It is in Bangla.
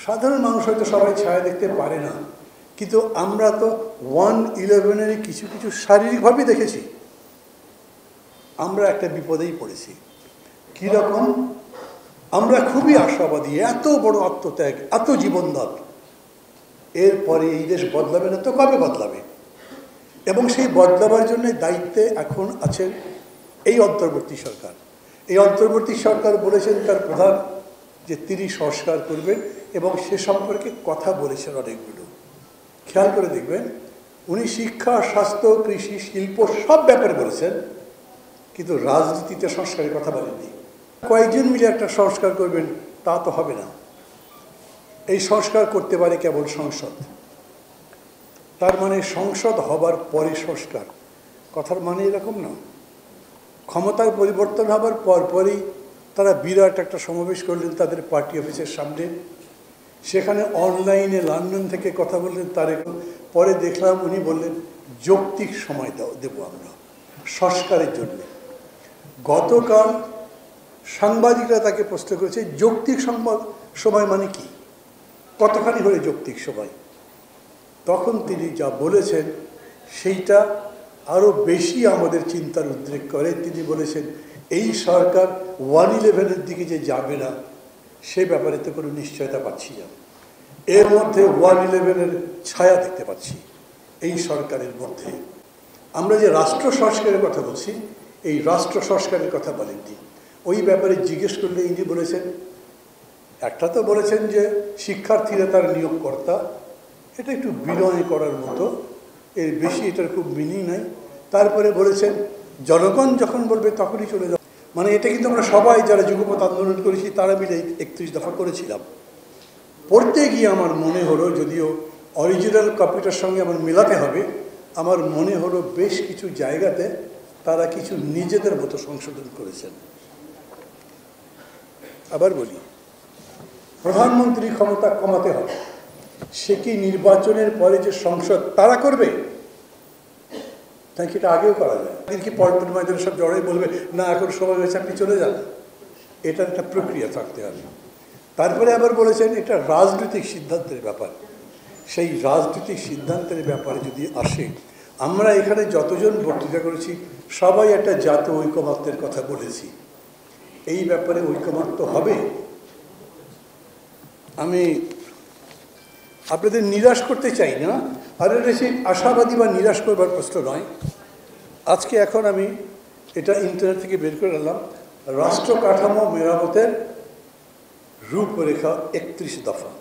সাধারণ মানুষ হয়তো সবাই ছায়া দেখতে পারে না, কিন্তু আমরা তো 1/11-এর কিছু কিছু শারীরিকভাবে দেখেছি। আমরা একটা বিপদেই পড়েছি। কীরকম? আমরা খুবই আশাবাদী, এত বড় আত্মত্যাগ, এত জীবনদান, এরপরে এই দেশ বদলাবে না তো কবে বদলাবে? এবং সেই বদলাবার জন্য দায়িত্বে এখন আছেন এই অন্তর্বর্তী সরকার। এই অন্তর্বর্তী সরকার বলেছেন তার প্রধান যে তিনি সংস্কার করবেন এবং সে সম্পর্কে কথা বলেছেন অনেকগুলো। খেয়াল করে দেখবেন, উনি শিক্ষা, স্বাস্থ্য, কৃষি, শিল্প সব ব্যাপারে বলেছেন, কিন্তু রাজনীতিতে সংস্কারের কথা বলেননি। কয়েকজন মিলে একটা সংস্কার করবেন তা তো হবে না। এই সংস্কার করতে পারে কেবল সংসদ। তার মানে সংসদ হবার পরে সংস্কার, কথার মানে এরকম না। ক্ষমতার পরিবর্তন হবার পরপরই তারা বিরাট একটা সমাবেশ করলেন তাদের পার্টি অফিসের সামনে। সেখানে অনলাইনে লন্ডন থেকে কথা বললেন তারেক। পরে দেখলাম উনি বললেন যৌক্তিক সময় দেবো আমরা সংস্কারের জন্য। গতকাল সাংবাদিকরা তাকে প্রশ্ন করেছে যৌক্তিক সময় মানে কি, কতখানি হলে যৌক্তিক সময়? তখন তিনি যা বলেছেন সেইটা আরও বেশি আমাদের চিন্তার উদ্রেক করে। তিনি বলেছেন এই সরকার 1/11-এর দিকে যে যাবে না সে ব্যাপারে তো কোনো নিশ্চয়তা পাচ্ছি না। এর মধ্যে 1/11-এর ছায়া দেখতে পাচ্ছি এই সরকারের মধ্যে। আমরা যে রাষ্ট্র সংস্কারের কথা বলছি, এই রাষ্ট্র সংস্কারের কথা বলেননি। ওই ব্যাপারে জিজ্ঞেস করলে ইনি বলেছেন, একটা তো বলেছেন যে শিক্ষার্থীরা তার নিয়োগকর্তা, এটা একটু বিনয় করার মতো, এর বেশি এটার খুব মিনিং নাই। তারপরে বলেছেন জনগণ যখন বলবে তখনই চলে যাবে। মানে এটা কিন্তু আমরা সবাই যারা যুগপৎ আন্দোলন করেছি তারা মিলে 31 দফা করেছিলাম। পড়তে গিয়ে আমার মনে হলো, যদিও অরিজিনাল কপিটার সঙ্গে আমার মেলাতে হবে, আমার মনে হলো বেশ কিছু জায়গাতে তারা কিছু নিজেদের মতো সংশোধন করেছেন। আবার বলি, প্রধানমন্ত্রী ক্ষমতা কমাতে হবে, সে কি নির্বাচনের পরে যে সংসদ তারা করবে? নাকি এটা আগেও করা যায়? কি পল্টন ময়দানে সব জড়াই বলবে না এখন সময় হয়েছে আপনি চলে যান? এটার একটা প্রক্রিয়া থাকতে হবে। তারপরে আবার বলেছেন এটা রাজনৈতিক সিদ্ধান্তের ব্যাপার। সেই রাজনৈতিক সিদ্ধান্তের ব্যাপারে যদি আসে, আমরা এখানে যতজন বক্তৃতা করেছি সবাই একটা জাতীয় ঐকমত্যের কথা বলেছি। এই ব্যাপারে ঐকমত্য হবে। আমি আপনাদের নিরাশ করতে চাই না, আর এটা সেই আশাবাদী বা নিরাশ করবার প্রশ্ন নয়। আজকে এখন আমি এটা ইন্টারনেট থেকে বের করে আনলাম, রাষ্ট্র কাঠামো মেরামতের রূপরেখা 31 দফা।